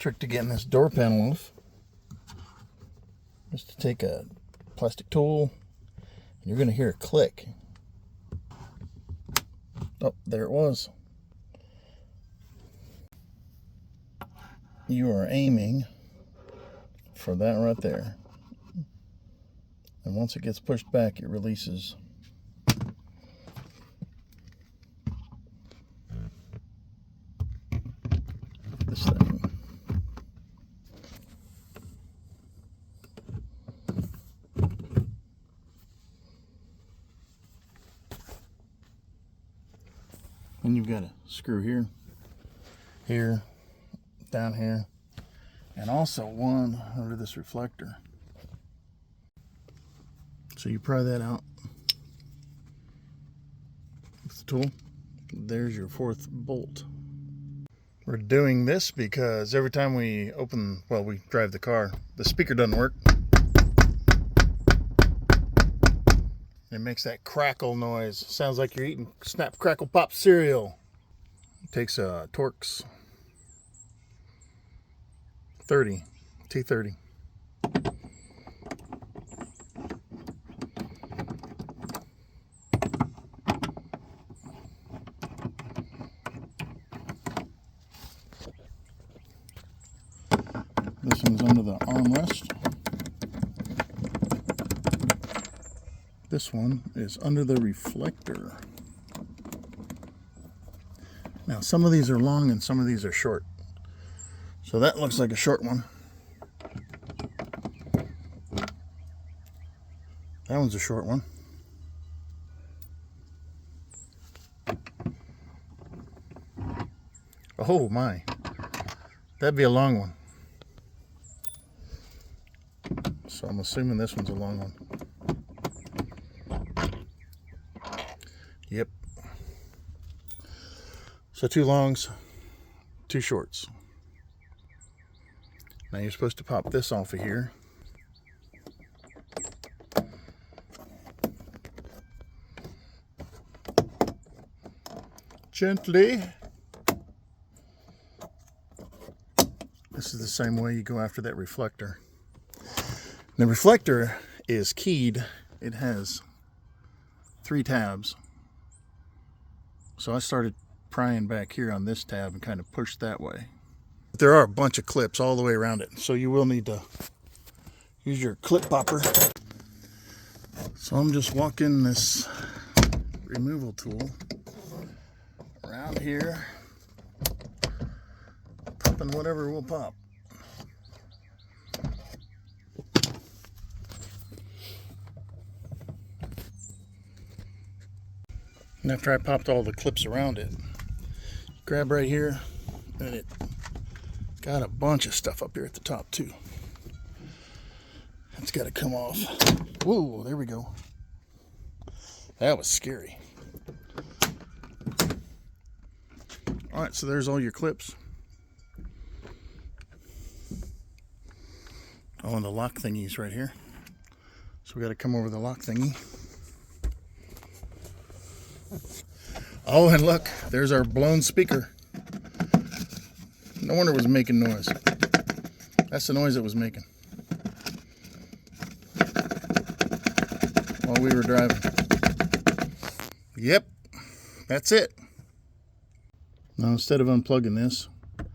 trick to getting this door panel off is to take a plastic tool, and you're going to hear a click. Oh, there it was. You are aiming for that right there. And once it gets pushed back, it releases. This thing. And you've got a screw here, here, down here, and also one under this reflector. So you pry that out with the tool. There's your fourth bolt. We're doing this because every time we we drive the car, the speaker doesn't work. It makes that crackle noise. Sounds like you're eating Snap, Crackle, Pop cereal. It takes a Torx 30, T30. This one's under the armrest. This one is under the reflector. Now some of these are long and some of these are short. So that looks like a short one. That one's a short one. Oh my, that'd be a long one. So I'm assuming this one's a long one. Yep. So 2 longs, 2 shorts. Now you're supposed to pop this off of here. Gently. This is the same way you go after that reflector. The reflector is keyed. It has 3 tabs. So I started prying back here on this tab and kind of pushed that way. There are a bunch of clips all the way around it, so you will need to use your clip popper. So I'm just walking this removal tool around here, popping whatever will pop. And after I popped all the clips around it, grab right here, and it got a bunch of stuff up here at the top too. It's got to come off. Whoa, there we go. That was scary. All right, so there's all your clips. Oh, and the lock thingy's right here. So we got to come over the lock thingy. Oh, and look, there's our blown speaker. No wonder it was making noise. That's the noise it was making while we were driving. Yep, that's it. Now instead of unplugging this, I'm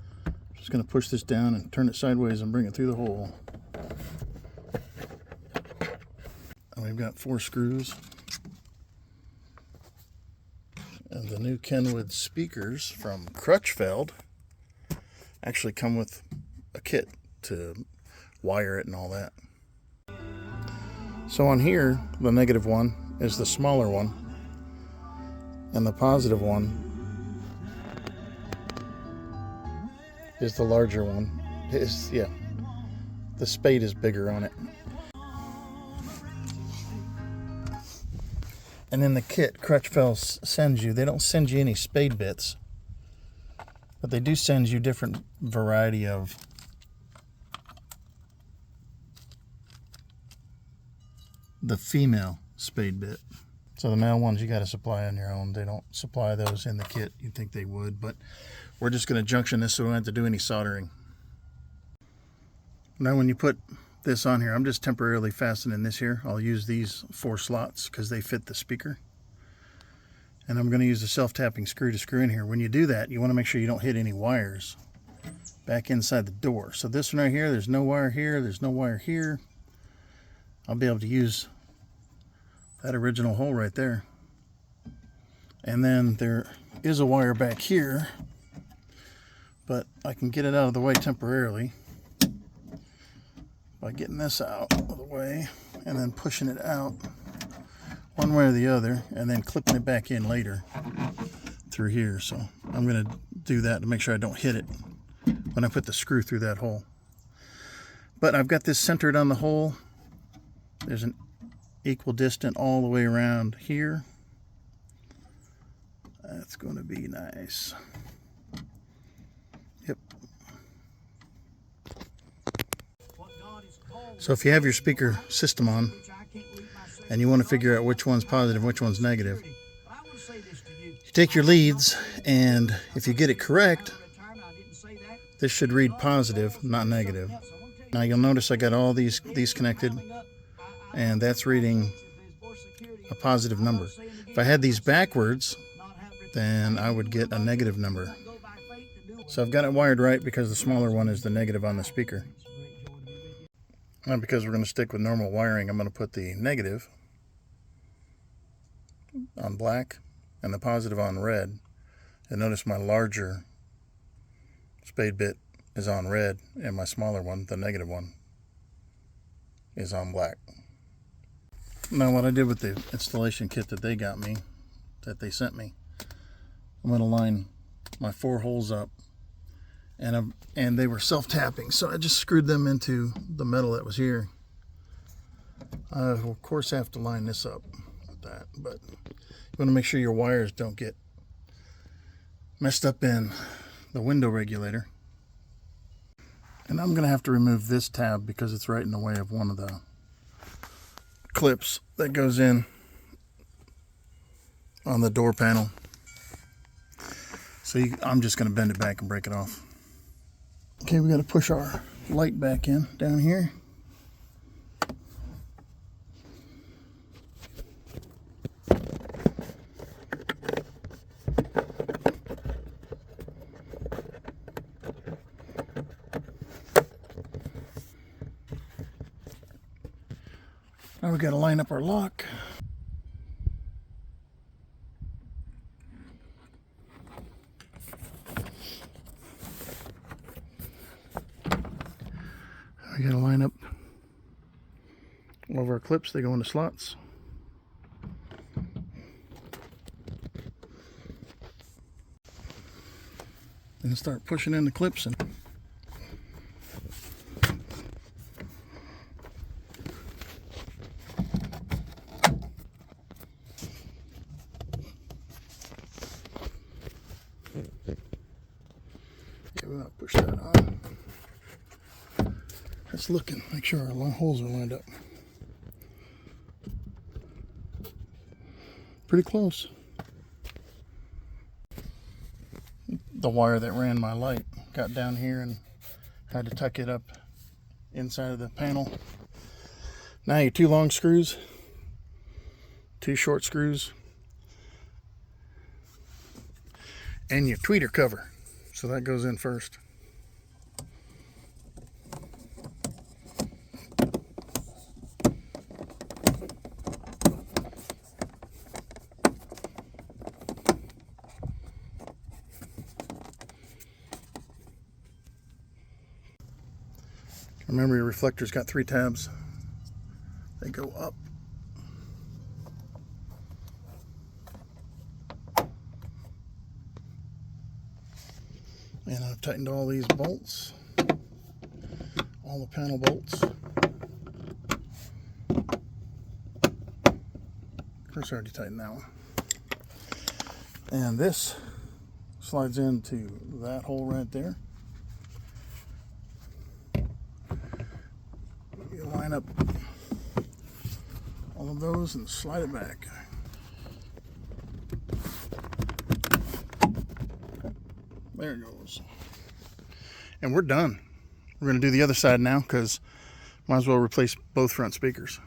just going to push this down and turn it sideways and bring it through the hole. And we've got 4 screws. And the new Kenwood speakers from Crutchfeld actually come with a kit to wire it and all that. So on here, the negative one is the smaller one, and the positive one is the larger one. The spade is bigger on it. And in the kit Crutchfeld sends you, they don't send you any spade bits, but they do send you different variety of the female spade bit. So the male ones you got to supply on your own. They don't supply those in the kit. You'd think they would, but we're just going to junction this so we don't have to do any soldering. Now when you put this on here, I'm just temporarily fastening this here. I'll use these 4 slots because they fit the speaker. And I'm going to use a self-tapping screw to screw in here. When you do that, you want to make sure you don't hit any wires back inside the door. So this one right here, there's no wire here, there's no wire here. I'll be able to use that original hole right there. And then there is a wire back here, but I can get it out of the way temporarily by getting this out of the way and then pushing it out one way or the other and then clipping it back in later through here. So I'm going to do that to make sure I don't hit it when I put the screw through that hole. But I've got this centered on the hole. There's an equal distance all the way around here. That's going to be nice. Yep. So if you have your speaker system on and you want to figure out which one's positive and which one's negative, you take your leads, and if you get it correct, this should read positive, not negative. Now you'll notice I got all these connected, and that's reading a positive number. If I had these backwards, then I would get a negative number. So I've got it wired right because the smaller one is the negative on the speaker. Now because we're going to stick with normal wiring, I'm going to put the negative on black and the positive on red. And notice my larger spade bit is on red and my smaller one, the negative one, is on black. Now what I did with the installation kit that they got me, that they sent me, I'm going to line my 4 holes up, and they were self-tapping, so I just screwed them into the metal that was here. I will of course have to line this up with that, but you want to make sure your wires don't get messed up in the window regulator. And I'm going to have to remove this tab because it's right in the way of one of the clips that goes in on the door panel. So I'm just going to bend it back and break it off. Okay, we got to push our light back in down here. Now we got to line up our lock. We got to line up all of our clips. They go into slots. And start pushing in the clips and we're going to push that on. Let's look and make sure our holes are lined up. Pretty close. The wire that ran my light got down here and had to tuck it up inside of the panel. Now your 2 long screws, 2 short screws, and your tweeter cover. So that goes in first. Remember, your reflector's got 3 tabs. They go up. And I've tightened all these bolts, all the panel bolts. Of course, I already tightened that one. And this slides into that hole right there. You line up all of those and slide it back. There it goes. And we're done. We're going to do the other side now because might as well replace both front speakers.